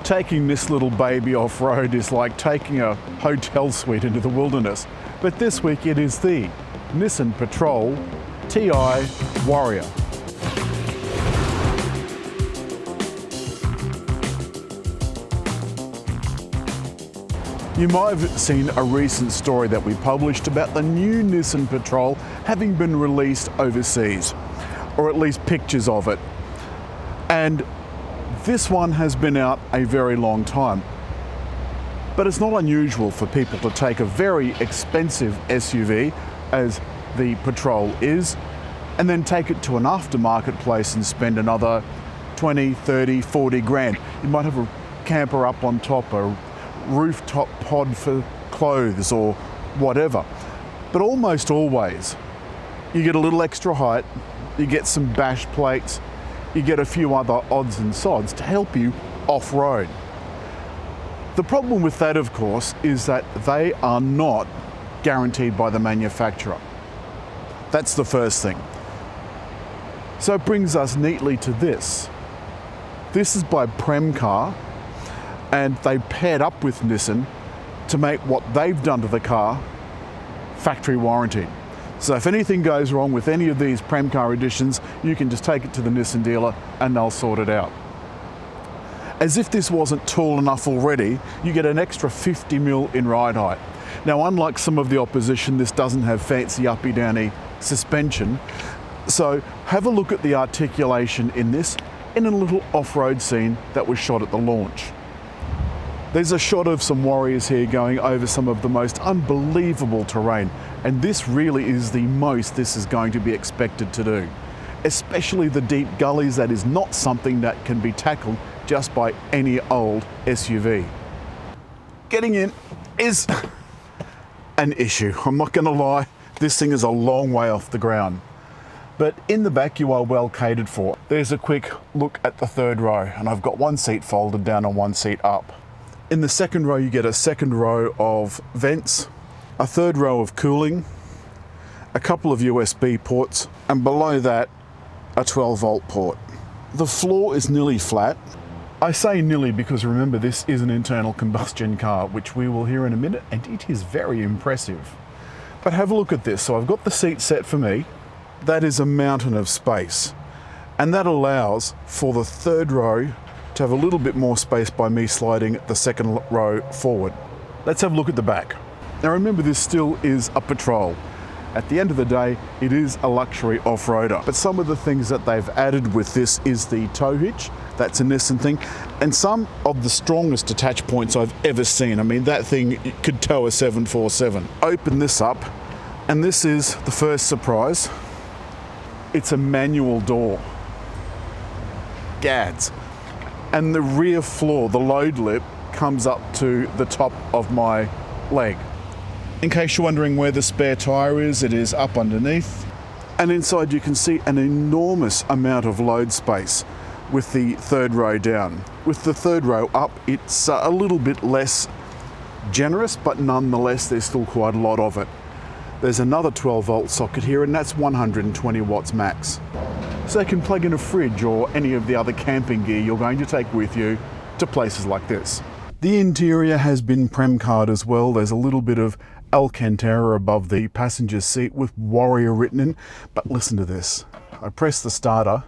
Taking this little baby off-road is like taking a hotel suite into the wilderness. But this week it is the Nissan Patrol Ti Warrior. You might have seen a recent story that we published about the new Nissan Patrol having been released overseas, or at least pictures of it. And this one has been out a very long time. But it's not unusual for people to take a very expensive SUV, as the Patrol is, and then take it to an aftermarket place and spend another 20, 30, 40 grand. You might have a camper up on top, a rooftop pod for clothes or whatever. But almost always, you get a little extra height, you get some bash plates, you get a few other odds and sods to help you off-road. The problem with that, of course, is that they are not guaranteed by the manufacturer. That's the first thing. So it brings us neatly to this. This is by Premcar, and they paired up with Nissan to make what they've done to the car factory warranty. So if anything goes wrong with any of these Premcar editions, you can just take it to the Nissan dealer and they'll sort it out. As if this wasn't tall enough already, you get an extra 50mm in ride height. Now, unlike some of the opposition, this doesn't have fancy uppy-downy suspension. So have a look at the articulation in this in a little off-road scene that was shot at the launch. There's a shot of some warriors here going over some of the most unbelievable terrain, and this really is the most this is going to be expected to do. Especially the deep gullies, that is not something that can be tackled just by any old SUV. Getting in is an issue, I'm not gonna lie. This thing is a long way off the ground. But in the back you are well catered for. There's a quick look at the third row, and I've got one seat folded down and one seat up. In the second row you get a second row of vents, a third row of cooling, a couple of USB ports, and below that a 12-volt port. The floor is nearly flat. I say nearly because remember, this is an internal combustion car, which we will hear in a minute, and it is very impressive. But have a look at this. So I've got the seat set for me. That is a mountain of space, and that allows for the third row to have a little bit more space by me sliding the second row forward. Let's have a look at the back. Now remember, this still is a Patrol. At the end of the day, it is a luxury off-roader. But some of the things that they've added with this is the tow hitch. That's a Nissan thing. And some of the strongest attach points I've ever seen. I mean, that thing could tow a 747. Open this up, and this is the first surprise. It's a manual door. Gads. And the rear floor, the load lip, comes up to the top of my leg. In case you're wondering where the spare tyre is, it is up underneath. And inside you can see an enormous amount of load space with the third row down. With the third row up, it's a little bit less generous, but nonetheless, there's still quite a lot of it. There's another 12-volt socket here, and that's 120 watts max. So you can plug in a fridge or any of the other camping gear you're going to take with you to places like this. The interior has been Premcar'd as well. There's a little bit of Alcantara above the passenger seat with Warrior written in. But listen to this. I press the starter.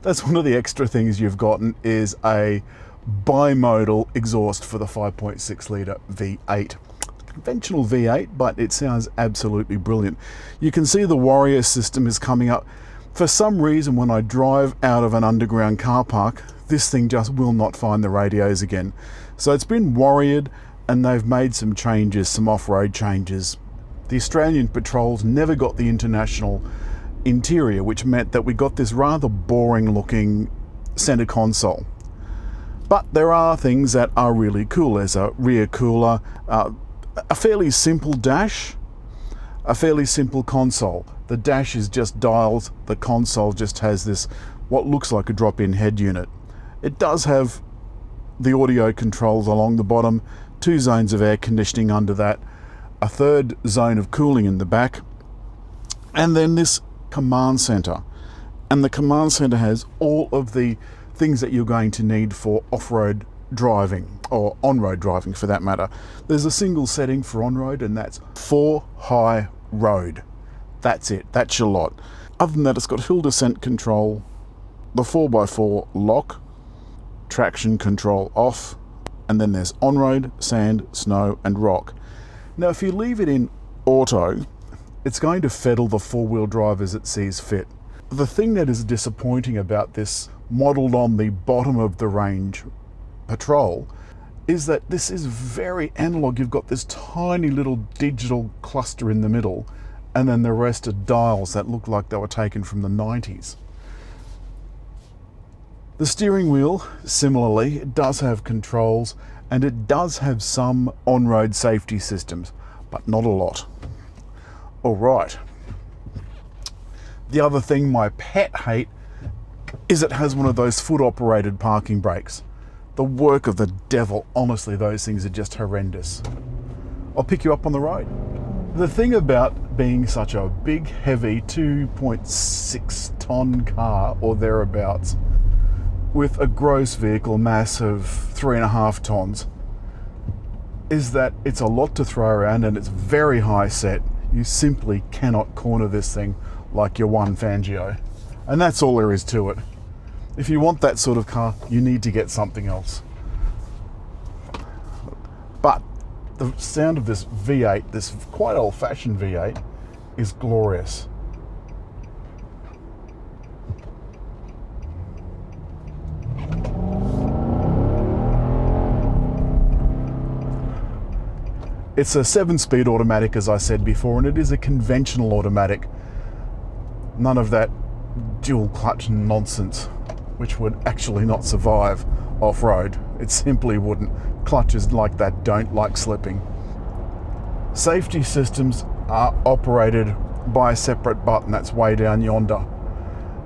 That's one of the extra things you've gotten, is a bimodal exhaust for the 5.6 litre V8. Conventional V8, but it sounds absolutely brilliant. You can see the Warrior system is coming up. For some reason, when I drive out of an underground car park, this thing just will not find the radios again. So it's been warriored, and they've made some changes, some off-road changes. The Australian Patrols never got the international interior, which meant that we got this rather boring looking center console. But there are things that are really cool. There's a rear cooler, a fairly simple dash, a fairly simple console. The dash is just dials, the console just has this, what looks like a drop-in head unit. It does have the audio controls along the bottom, 2 zones of air conditioning under that, a third zone of cooling in the back, and then this command center. And the command center has all of the things that you're going to need for off-road driving, or on-road driving for that matter. There's a single setting for on-road, and that's 4 high road. That's it, that's your lot. Other than that, it's got hill descent control, the 4x4 lock, traction control off, and then there's on-road, sand, snow and rock. Now if you leave it in auto, it's going to fiddle the four-wheel drive as it sees fit. The thing that is disappointing about this modelled on the bottom of the range Patrol is that this is very analog. You've got this tiny little digital cluster in the middle, and then the rest are dials that look like they were taken from the 90s. The steering wheel, similarly, it does have controls, and it does have some on-road safety systems, but not a lot. All right. The other thing my pet hate is it has one of those foot-operated parking brakes. The work of the devil. Honestly, those things are just horrendous. I'll pick you up on the road. The thing about being such a big, heavy 2.6 ton car or thereabouts with a gross vehicle mass of 3.5 tons is that it's a lot to throw around and it's very high set. You simply cannot corner this thing like your one Fangio. And that's all there is to it. If you want that sort of car, you need to get something else. But the sound of this V8, this quite old-fashioned V8, is glorious. It's a 7-speed automatic, as I said before, and it is a conventional automatic. None of that dual clutch nonsense, which would actually not survive off-road. It simply wouldn't. Clutches like that don't like slipping. Safety systems are operated by a separate button that's way down yonder.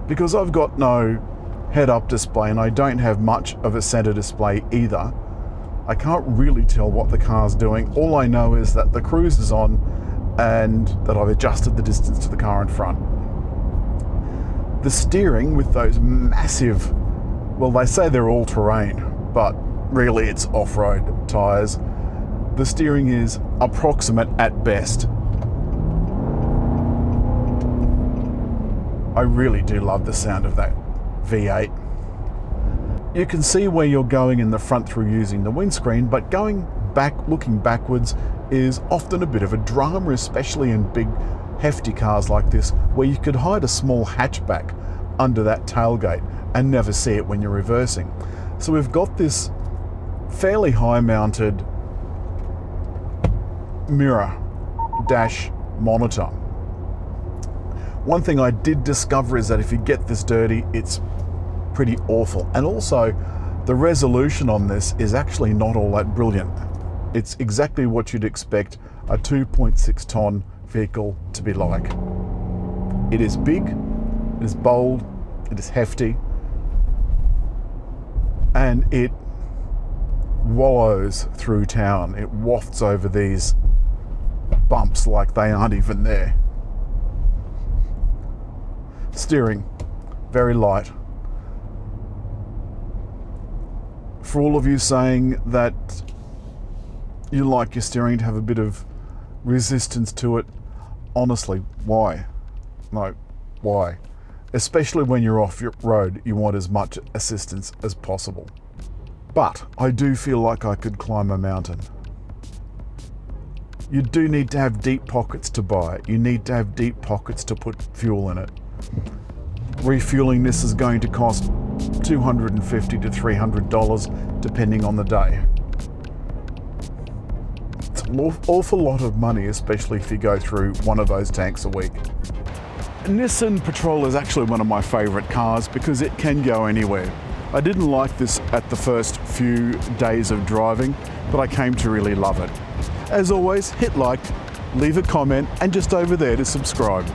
Because I've got no head-up display and I don't have much of a center display either, I can't really tell what the car's doing. All I know is that the cruise is on and that I've adjusted the distance to the car in front. The steering with those massive, well, they say they're all-terrain, but really it's off-road tyres. The steering is approximate at best. I really do love the sound of that V8. You can see where you're going in the front through using the windscreen, but going back, looking backwards, is often a bit of a drama, especially in big, hefty cars like this, where you could hide a small hatchback under that tailgate and never see it when you're reversing. So we've got this fairly high mounted mirror dash monitor. One thing I did discover is that if you get this dirty, it's pretty awful. And also, the resolution on this is actually not all that brilliant. It's exactly what you'd expect a 2.6 ton vehicle to be like. It is big, it is bold, it is hefty, and it wallows through town. It wafts over these bumps like they aren't even there. Steering, very light. For all of you saying that you like your steering to have a bit of resistance to it, honestly, why? No, why? Especially when you're off your road, you want as much assistance as possible. But I do feel like I could climb a mountain. You do need to have deep pockets to buy it. You need to have deep pockets to put fuel in it. Refueling this is going to cost $250 to $300 depending on the day. It's an awful lot of money, especially if you go through one of those tanks a week. A Nissan Patrol is actually one of my favourite cars because it can go anywhere. I didn't like this at the first few days of driving, but I came to really love it. As always, hit like, leave a comment, and just over there to subscribe.